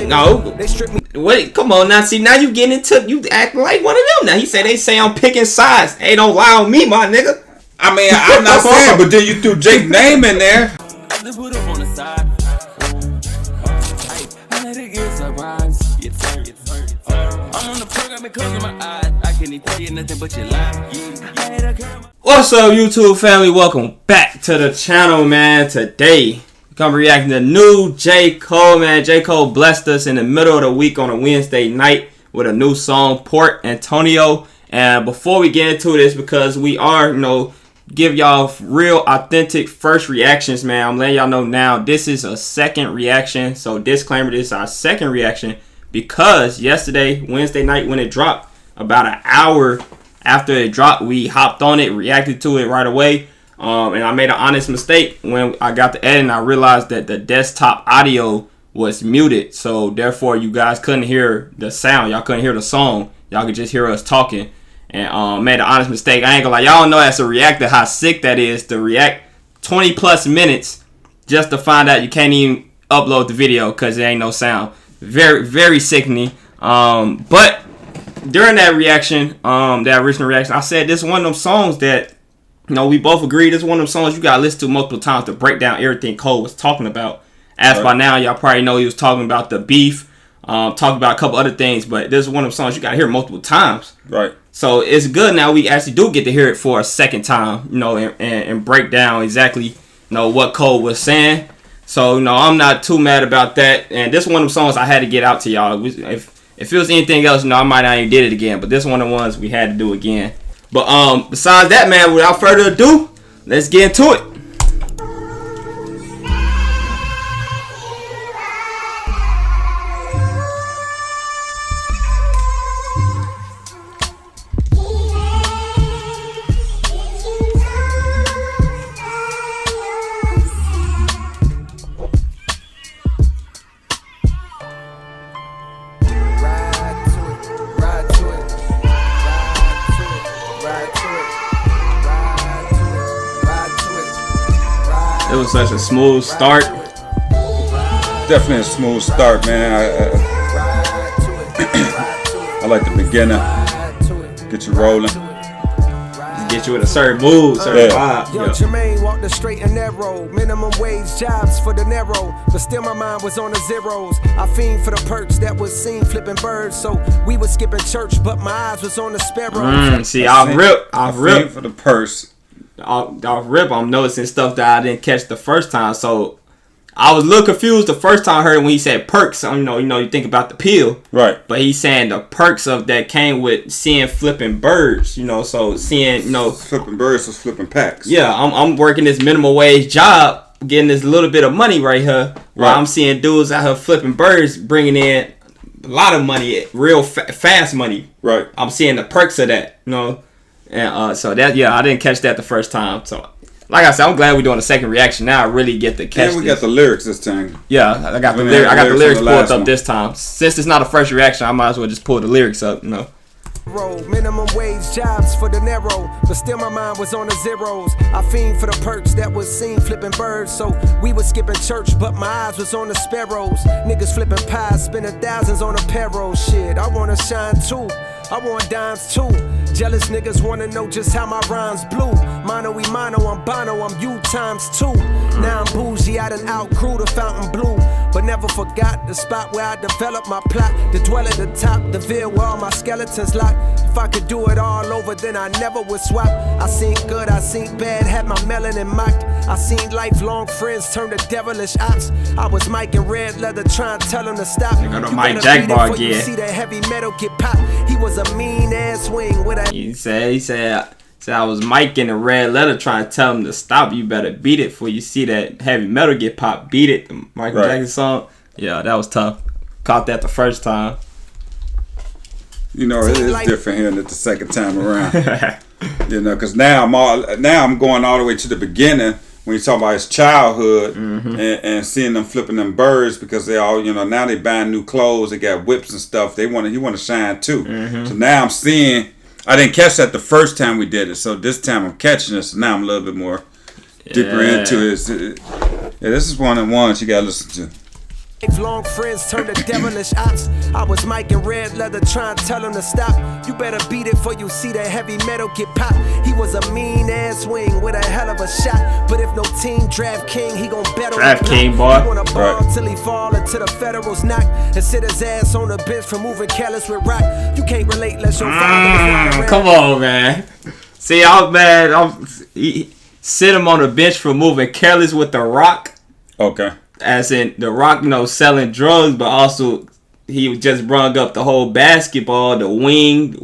No. Wait, come on now. See, now you getting into, you acting like one of them now. He said they say I'm picking sides. Hey, don't lie on me, my nigga. I mean, I'm not saying, but then you threw Jake's name in there. What's up, YouTube family? Welcome back to the channel, man. Today, come reacting to new J. Cole, man. J. Cole blessed us in the middle of the week on a Wednesday night with a new song, Port Antonio. And before we get into this, because we are, give y'all real authentic first reactions, man. I'm letting y'all know now, this is a second reaction. So disclaimer, this is our second reaction because yesterday, Wednesday night when it dropped, about an hour after it dropped, we hopped on it, reacted to it right away. And I made an honest mistake when I got the edit and I realized that the desktop audio was muted. So therefore you guys couldn't hear the sound. Y'all couldn't hear the song. Y'all could just hear us talking. And made an honest mistake. I ain't gonna lie. Y'all don't know as a reactor how sick that is to react 20 plus minutes just to find out you can't even upload the video because there ain't no sound. Very, very sickening. But during that reaction, that original reaction, I said this is one of them songs that, we both agreed this is one of them songs you gotta listen to multiple times to break down everything Cole was talking about. As by now, y'all probably know he was talking about the beef, talking about a couple other things, but this is one of them songs you gotta hear multiple times. Right. So it's good now we actually do get to hear it for a second time, and break down exactly, what Cole was saying. So, I'm not too mad about that. And this is one of them songs I had to get out to y'all. If it was anything else, I might not even did it again. But this is one of the ones we had to do again. But besides that, man, without further ado, let's get into it. It was such a smooth start. Definitely a smooth start, man. I like the beginning. Get you rolling. Get you in a certain mood, certain vibe. Yo, Jermaine walked the straight and narrow. Minimum wage jobs for the narrow. But still my mind was on the zeros. I fiend for the perks that was seen flipping birds. So we was skipping church, but my eyes was on the sparrows. See, I've ripped for the purse. I'll rip. I'm noticing stuff that I didn't catch the first time. So I was a little confused the first time I heard it when he said perks. You think about the pill, right? But he's saying the perks of that came with seeing flipping birds. So seeing flipping birds was flipping packs. Yeah, I'm working this minimum wage job, getting this little bit of money right here. While I'm seeing dudes out here flipping birds, bringing in a lot of money, real fast money. Right. I'm seeing the perks of that. And so that, I didn't catch that the first time. So, like I said, I'm glad we're doing a second reaction. Now I really get to catch. And we got the lyrics this time. Yeah, I got the lyrics pulled up this time. Since it's not a first reaction, I might as well just pull the lyrics up. Minimum wage jobs for the narrow, but still my mind was on the zeros. I fiend for the perks that was seen flipping birds. So we was skipping church, but my eyes was on the sparrows. Niggas flipping pies, spending thousands on a payroll. Shit, I wanna shine too. I want dimes too. Jealous niggas wanna know just how my rhymes blew. Mono e mono, I'm Bono, I'm you times two. Now I'm bougie, I done outgrew the fountain blue, but never forgot the spot where I developed my plot. To dwell at the top, the veil where all my skeletons locked. If I could do it all over, then I never would swap. I seen good, I seen bad, had my melanin mocked. I seen lifelong friends turn to devilish ops. I was Mike in red leather trying to tell him to stop. You got a Mike Jack bar again. You see that heavy metal get popped. He was a mean ass swing with a. He said I was Mike in the red leather trying to tell him to stop. You better beat it before you see that heavy metal get popped. Beat it. The Michael Jackson song. Yeah, that was tough. Caught that the first time. It is different here the second time around. Because now I'm going all the way to the beginning when you talk about his childhood and seeing them flipping them birds because they all now they buying new clothes, they got whips and stuff. He want to shine too. So now I'm seeing. I didn't catch that the first time we did it, so this time I'm catching it. So now I'm a little bit more deeper into it. Yeah, this is one of the ones you gotta listen to. Long friends turned to devilish ops. I was Mike in red leather trying to tell him to stop. You better beat it before you see that heavy metal get popped. He was a mean ass wing with a hell of a shot. But if no team draft king, he gon' bet on Draft king, boy. He wanna ball till he fall until the Federals knock and sit his ass on the bench for moving careless with rock. You can't relate unless your father was not around. Come on, man. See, I'm mad. Sit him on the bench for moving careless with the Rock. Okay. As in the Rock, selling drugs, but also he just brung up the whole basketball, the wing,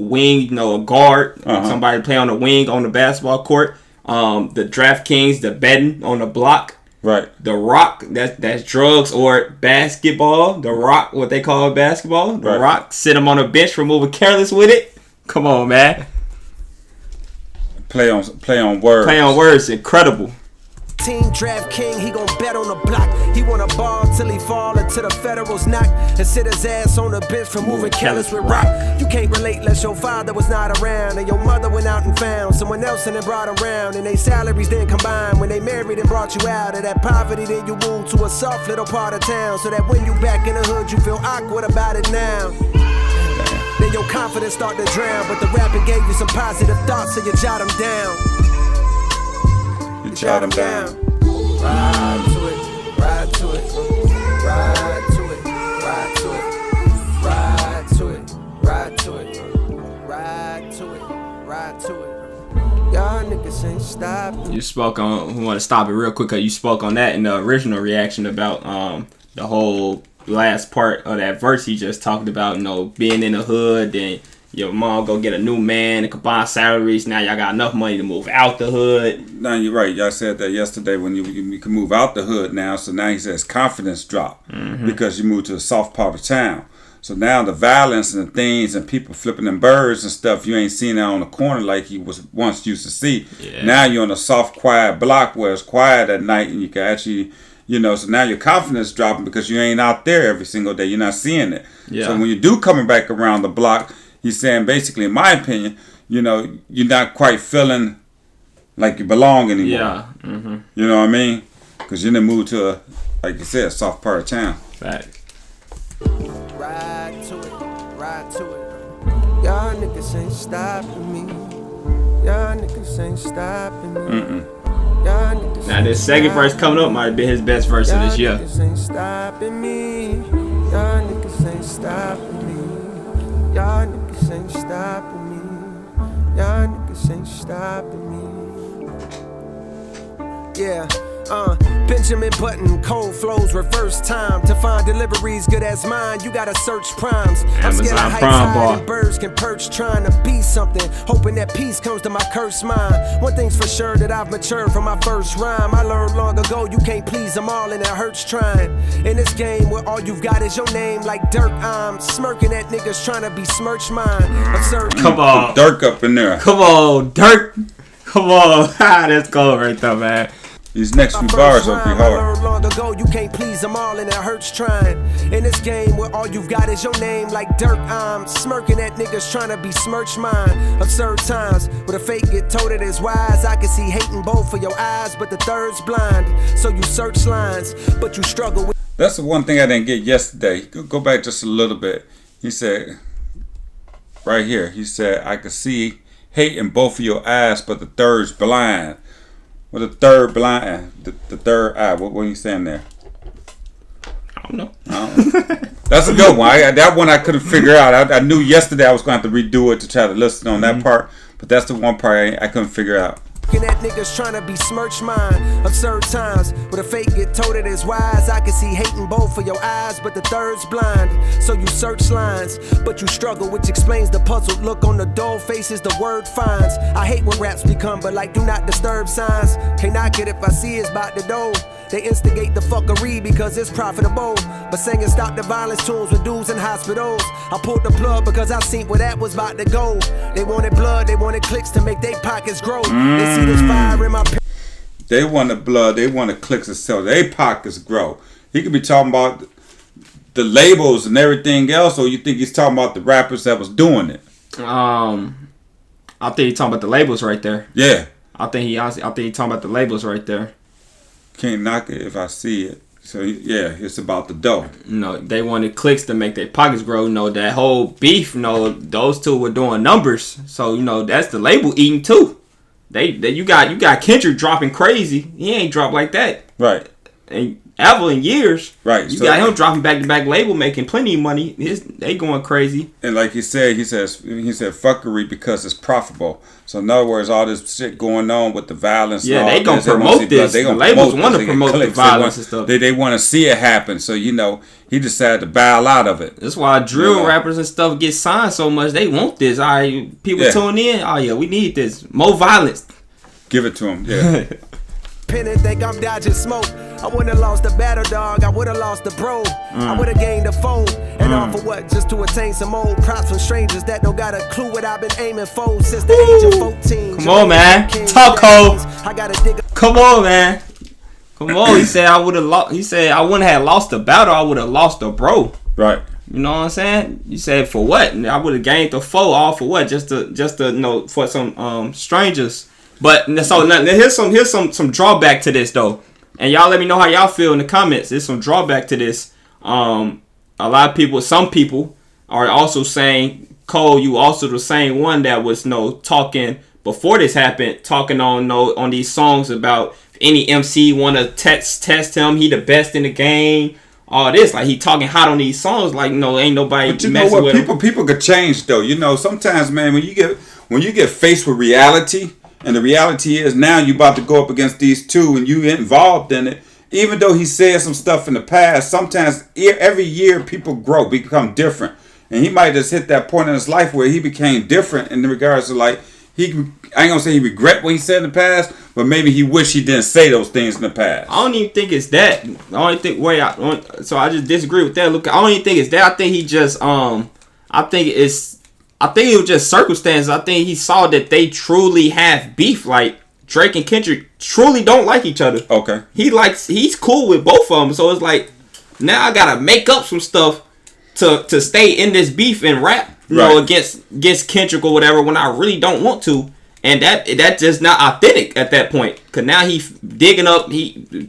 a guard, somebody play on the wing on the basketball court. The DraftKings, the betting on the block. Right. The Rock, that's drugs or basketball. The Rock, what they call basketball. The Rock, sit him on the bench for moving careless with it. Come on, man. Play on words. Play on words, incredible. Team draft king, he gon' bet on the block. He wanna ball till he fall until the Federals knock and sit his ass on the bench for moving careless with rock. You can't relate unless your father was not around and your mother went out and found someone else and then brought around and they salaries then combined. When they married and brought you out of that poverty, then you moved to a soft little part of town so that when you back in the hood you feel awkward about it now. Then your confidence start to drown, but the rapping gave you some positive thoughts, so you jot them down. Jot them down. Ride to it, ride to it, ride to it, ride to it, ride to it, ride to it, ride to it, ride to it. Y'all niggas ain't stopping. You spoke on, we want to stop it real quick because you spoke on that in the original reaction about the whole last part of that verse he just talked about, being in the hood and your mom go get a new man and combine salaries. Now y'all got enough money to move out the hood. No, you're right. Y'all said that yesterday when you can move out the hood now. So now he says confidence drop because you moved to a soft part of town. So now the violence and the things and people flipping them birds and stuff, you ain't seen that on the corner like you was once used to see. Yeah. Now you're on a soft, quiet block where it's quiet at night and you can actually, so now your confidence dropping because you ain't out there every single day. You're not seeing it. Yeah. So when you do coming back around the block, he's saying basically, in my opinion, you're not quite feeling like you belong anymore. Yeah. Mm-hmm. You know what I mean? Because you didn't move to like you said, a soft part of town. Fact. Ride to it, ride to it. Y'all niggas ain't stopping me. Y'all niggas ain't stopping me. Y'all niggas now this second verse coming up might be his best verse of this year. Y'all niggas ain't stopping me. Y'all niggas ain't stopping me. Y'all niggas ain't stopping me. Y'all niggas ain't stopping me. Yeah. Benjamin Button, cold flows, reverse time. To find deliveries good as mine, you gotta search primes. I'm scared of heights high and birds can perch, trying to be something, hoping that peace comes to my cursed mind. One thing's for sure that I've matured from my first rhyme. I learned long ago you can't please them all and it hurts trying. In this game where all you've got is your name like Dirk, I'm smirking at niggas trying to besmirch mine. Absurd. Come on. Dirk up in there. Come on, Dirk. Come on. That's cold right there, man. These next few bars will be hard. I learned long ago you can't please them all and it hurts trying. In this game where all you've got is your name like Dirk, I'm smirking at niggas trying to besmirch mine. Absurd times where the fake get told it is wise. I can see hate in both of your eyes, but the third's blind. So you search lines, but you struggle with. That's the one thing I didn't get yesterday. Go back just a little bit. He said, right here, he said, I can see hate in both of your eyes, but the third's blind. Well, the third blind, the third eye. What are you saying there? I don't know. That's a good one. That one I couldn't figure out. I knew yesterday I was going to have to redo it to try to listen on that part, but that's the one part I couldn't figure out. Looking at niggas trying to besmirch mine. Absurd times where the fake get told it is wise. I can see hate in both of your eyes, but the third's blind. So you search lines, but you struggle, which explains the puzzled look on the dull faces the word finds. I hate when raps become but like do not disturb signs. Can't knock it if I see it's about to do. They instigate the fuckery because it's profitable. But singing stop the violence tunes with dudes in hospitals. I pulled the plug because I seen where that was about to go. They wanted blood, they wanted clicks to make their pockets grow. They see this fire in my. They wanted blood, they wanted clicks to sell their pockets grow. He could be talking about the labels and everything else, or you think he's talking about the rappers that was doing it? I think he's talking about the labels right there. Yeah. I think he's talking about the labels right there. Can't knock it if I see it. So yeah, it's about the dough. You know, they wanted clicks to make their pockets grow. You know, that whole beef. You know, those two were doing numbers. So you know, that's the label eating too. You got Kendrick dropping crazy. He ain't dropped like that. Right. And ever in years. Right. You got him dropping back to back label, making plenty of money. They going crazy. And like he said fuckery because it's profitable. So in other words, all this shit going on with the violence. Yeah, they gonna promote this. The labels want to promote the violence and stuff. They want to see it happen. So you know, he decided to bail out of it. That's why drill rappers and stuff get signed so much. They want this. All right, people tune in. Oh yeah, we need this. More violence. Give it to them. Yeah. Penny think I'm dodging smoke. I wouldn't have lost the battle dog. I would have lost the bro. I would have gained the phone. And all for what? Just to attain some old props from strangers that don't got a clue what I've been aiming for since the age of 14. Come on, man. Talk ho. Come on, man. Come on. He said I would have lost. He said I wouldn't have lost the battle. I would have lost the bro. Right. You know what I'm saying? You said for what? I would have gained the foe. All for what? Just to you know, for some strangers. But so now, here's some drawback to this though, and y'all let me know how y'all feel in the comments. There's some drawback to this. A lot of people, some people are also saying, Cole, you also the same one that was talking before this happened, talking on these songs about if any MC want to test him, he the best in the game. All this, like he talking hot on these songs, like ain't nobody. But you know what? People could change though. You know, sometimes, man, when you get faced with reality. And the reality is now you about to go up against these two and you involved in it. Even though he said some stuff in the past, sometimes every year people grow, become different. And he might just hit that point in his life where he became different in regards to I ain't gonna say he regret what he said in the past, but maybe he wish he didn't say those things in the past. I don't even think it's that. So I just disagree with that. Look, I don't even think it's that. I think he just I think it was just circumstances. I think he saw that they truly have beef. Like Drake and Kendrick truly don't like each other. Okay. He's cool with both of them. So it's like now I gotta make up some stuff to stay in this beef and rap, against Kendrick or whatever when I really don't want to. And that's just not authentic at that point. Cause now he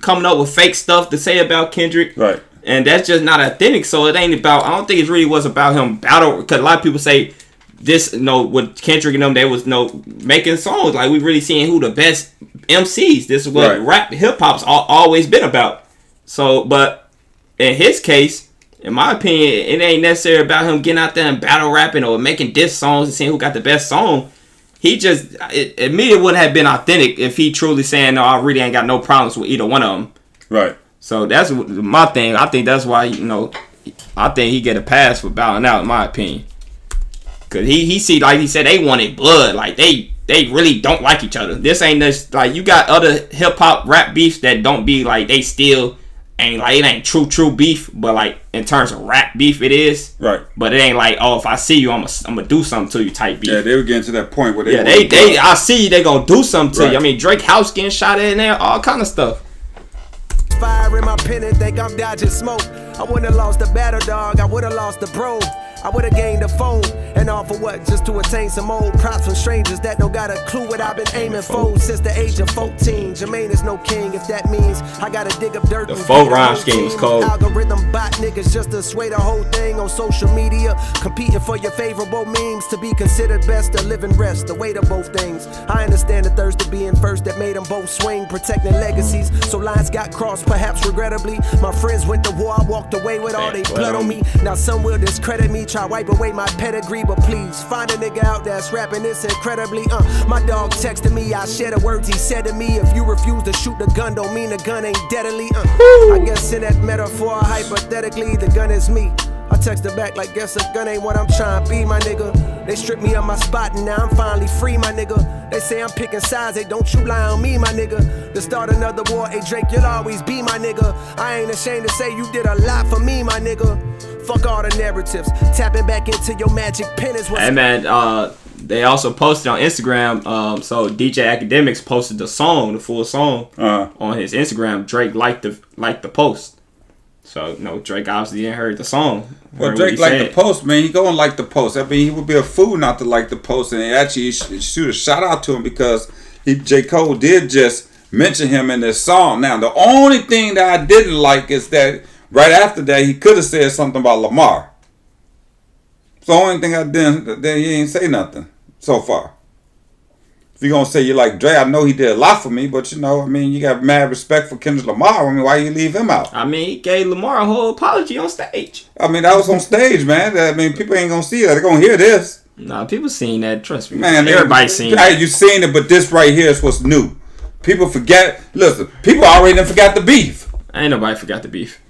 coming up with fake stuff to say about Kendrick. Right. And that's just not authentic. So it ain't about. I don't think it really was about him battle. Cause a lot of people say. This, with Kendrick and them, they was making songs like we really seeing who the best MCs. This is what rap hip hop's always been about. So, but in his case, in my opinion, it ain't necessarily about him getting out there and battle rapping or making diss songs and seeing who got the best song. It immediately wouldn't have been authentic if he truly saying, no, I really ain't got no problems with either one of them. Right. So that's my thing. I think that's why I think he get a pass for bowing out, in my opinion. Cause he see, like he said, they wanted blood. Like they really don't like each other. This ain't just like you got other hip hop rap beefs that don't be like they still ain't like it ain't true beef. But like in terms of rap beef, it is. Right. But it ain't like if I see you, I'm gonna do something to you type beef. Yeah, they were getting to that point where they I see you, they gonna do something to you. I mean Drake house getting shot in there, all kind of stuff. Fire in my pen and think I'm dodging smoke. I wouldn't have lost the battle dog. I would have lost the bro. I would have gained the phone. And all for what? Just to attain some old props from strangers that don't got a clue what I've been aiming for since the age of 14. Jermaine is no king if that means I gotta dig up dirt. The full rhyme scheme is cold. Algorithm bot niggas just to sway the whole thing on social media. Competing for your favorable memes to be considered best to live and rest. The weight of both things. I understand the thirst of being first that made them both swing. Protecting legacies. So lines got crossed perhaps regrettably. My friends went to war. I walked away with all they blood on me. Now some will discredit me. Try wipe away my pedigree, but please find a nigga out that's rapping this incredibly. My dog texted me, I share the words he said to me. If you refuse to shoot the gun, don't mean the gun ain't deadly. I guess in that metaphor, hypothetically, the gun is me. I texted back like, guess a gun ain't what I'm trying to be, my nigga. They stripped me of my spot and now I'm finally free, my nigga. They say I'm picking sides, they don't you lie on me, my nigga. To start another war, hey Drake, you'll always be my nigga. I ain't ashamed to say you did a lot for me, my nigga. Fuck all the narratives, tapping back into your magic pen is what. Hey man, they also posted on Instagram. So DJ Academics posted the full song on his Instagram. Drake liked the post. So Drake obviously didn't heard the song. Well, Drake liked the post, man. He gonna like the post. I mean, he would be a fool not to like the post, and actually shoot a shout out to him because J. Cole did just mention him in this song. Now, the only thing that I didn't like is that right after that, he could have said something about Lamar. It's the only thing I didn't, that he ain't say nothing so far. If you're going to say you like Dre, I know he did a lot for me, but you know, I mean, you got mad respect for Kendrick Lamar. I mean, why you leave him out? I mean, he gave Lamar a whole apology on stage. I mean, that was on stage, man. I mean, people ain't going to see that. They're going to hear this. Nah, people seen that. Trust me. Man, everybody seen it. Hey, you seen it, but this right here is what's new. People forget. Listen, people already done forgot the beef. Ain't nobody forgot the beef.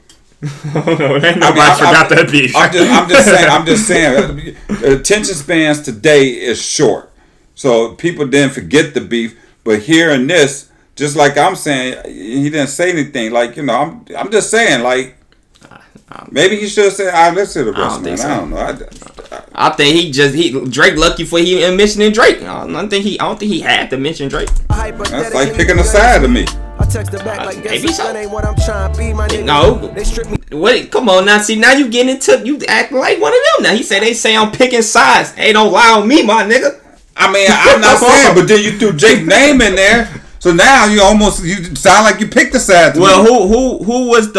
Ain't nobody forgot that beef. I'm just saying. Attention spans today is short. So people didn't forget the beef, but hearing this, just like I'm saying, he didn't say anything. Like, you know, I'm just saying, like, maybe he should have said, "I let's hear the rest, man." So. I don't know. I think Drake lucky for he mentioning Drake. I don't think he had to mention Drake. That's like picking a side to me. I text her back like maybe so. That ain't what I'm trying to be, my nigga. No. They strip me. Wait, come on now. See, now you getting into you acting like one of them. Now he said they say I'm picking sides. Hey, don't lie on me, my nigga. I mean, I'm not saying, but then you threw Jake's name in there, so now you sound like you picked a side. Well, who was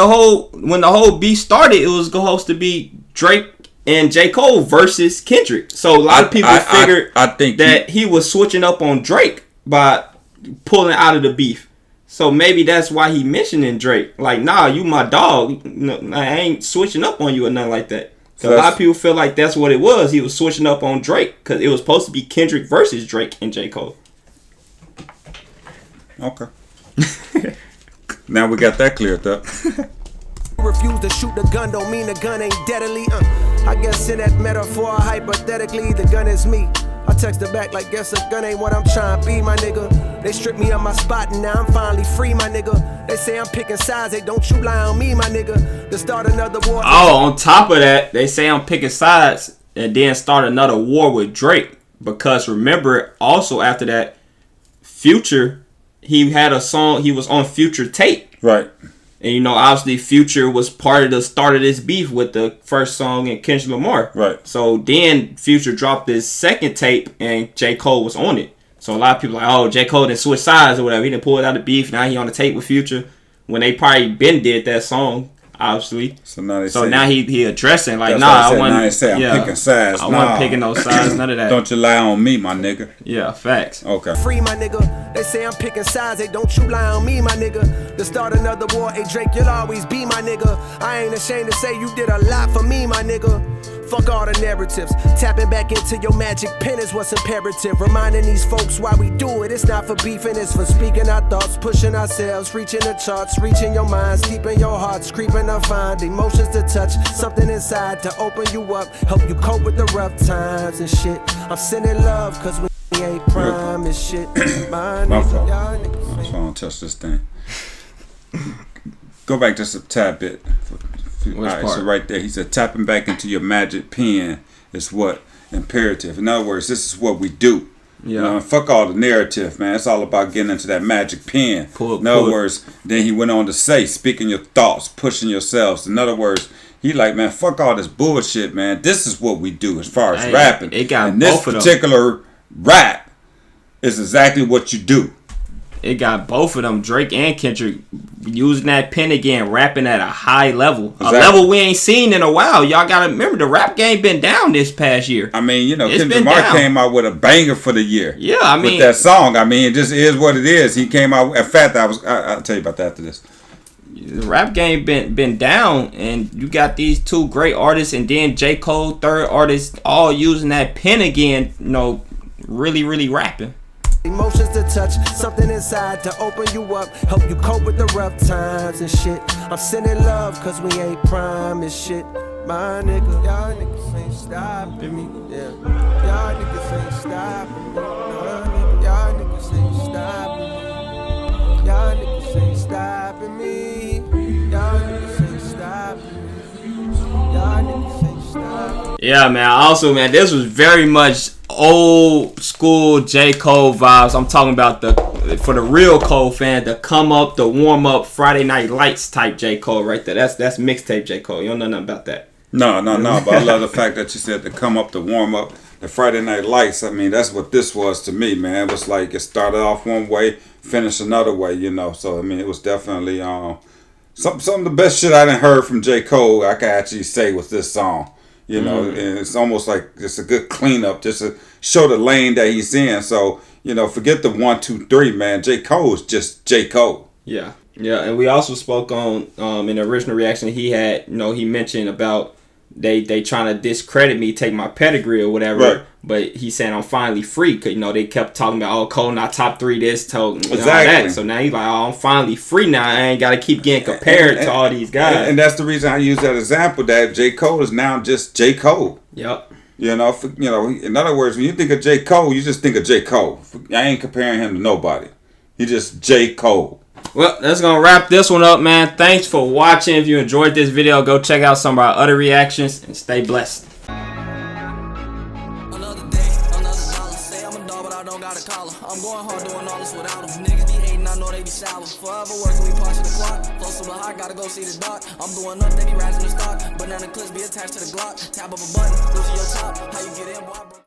when the whole beef started? It was supposed to be Drake and J. Cole versus Kendrick. So a lot of people figured that he was switching up on Drake by pulling out of the beef. So maybe that's why he mentioning Drake. Like, nah, you my dog. No, I ain't switching up on you or nothing like that. So a lot of people feel like that's what it was. He was switching up on Drake because it was supposed to be Kendrick versus Drake and J. Cole. Okay. Now we got that cleared up. Refuse to shoot the gun don't mean the gun ain't deadly. I guess in that metaphor, hypothetically, the gun is me. I text her back like, guess a gun ain't what I'm trying to be, my nigga. They stripped me of my spot and now I'm finally free, my nigga. They say I'm picking sides, they don't you lie on me, my nigga. To start another war. Oh, on top of that, they say I'm picking sides and then start another war with Drake. Because remember, also after that, Future, he had a song, he was on Future tape. Right. And you know, obviously Future was part of the start of this beef with the first song and Kendrick Lamar. Right. So then Future dropped his second tape and J. Cole was on it. So a lot of people are like, oh, J. Cole didn't switch sides or whatever. He didn't pull it out of beef. Now he on the tape with Future. When they probably been did that song, obviously. So now he addressing like, nah, I wasn't. Now they say I'm picking sides. I wasn't picking no sides, none of that. Don't you lie on me, my nigga. Yeah, facts. Okay. Free, my nigga. They say I'm picking sides, they don't you lie on me, my nigga. To start another war, hey Drake, you'll always be my nigga. I ain't ashamed to say you did a lot for me, my nigga. Fuck all the narratives. Tapping back into your magic pen is what's imperative. Reminding these folks why we do it. It's not for beefing, it's for speaking our thoughts, pushing ourselves, reaching the charts, reaching your minds, deep in your hearts, creeping to find emotions to touch, something inside to open you up, help you cope with the rough times and shit. I'm sending love cause we ain't prime and shit. My fault. I don't touch this thing. Go back just a tad bit. Alright, so right there, he said, tapping back into your magic pen is what imperative. In other words, this is what we do. Yeah. You know, fuck all the narrative, man. It's all about getting into that magic pen. In other words, then he went on to say, speaking your thoughts, pushing yourselves. In other words, he like, man, fuck all this bullshit, man. This is what we do as far as rapping. It got and both this particular rap is exactly what you do. It got both of them, Drake and Kendrick, using that pen again, rapping at a high level. Exactly. A level we ain't seen in a while. Y'all got to remember, the rap game been down this past year. I mean, you know, Kendrick Lamar came out with a banger for the year. Yeah, I mean. With that song. I mean, it just is what it is. He came out. In fact, I'll tell you about that after this. The rap game been down, and you got these two great artists, and then J. Cole, third artist, all using that pen again, you know, really, really rapping. Emotions to touch, something inside to open you up, help you cope with the rough times and shit. I'm sending love cause we ain't prime and shit. My nigga, y'all niggas ain't stopping me. Yeah. Y'all niggas ain't stopping me. Y'all niggas ain't stopping me. Y'all niggas ain't stopping me. Y'all niggas ain't stopping me. Y'all niggas ain't stopping me. Yeah, man. Also, man, this was very much old school J. Cole vibes. I'm talking about for the real Cole fan, the come up, the warm up, Friday Night Lights type J. Cole right there. That's mixtape J. Cole. You don't know nothing about that. No. But I love the fact that you said to come up to warm up the Friday Night Lights. I mean, that's what this was to me, man. It was like it started off one way, finished another way, you know. So I mean, it was definitely some of the best shit I done heard from J. Cole. I can actually say was this song, you know. And it's almost like it's a good cleanup, just to show the lane that he's in. So you know, forget the 1, 2, 3, man. J. Cole is just J. Cole. Yeah, and we also spoke on in the original reaction he had. You know, he mentioned about they trying to discredit me, take my pedigree or whatever. Right. But he said I'm finally free, cause you know they kept talking about Cole not top 3 this, exactly. That. So now he's like, I'm finally free now. I ain't gotta keep getting compared to all these guys. And that's the reason I use that example that J. Cole is now just J. Cole. Yep. You know, in other words, when you think of J. Cole, you just think of J. Cole. I ain't comparing him to nobody. He just J. Cole. Well, that's going to wrap this one up, man. Thanks for watching. If you enjoyed this video, go check out some of our other reactions and stay blessed. Another day, another dollar. Say I'm a dog, but I don't got a collar. I'm going hard doing all this without them. Niggas be hating, I know they be sour. Forever working, we punching the clock. Flow super high, gotta go see the doc. I'm doing up, they be rising the stock. Banana clips be attached to the Glock. Tap up a button, losing your top. How you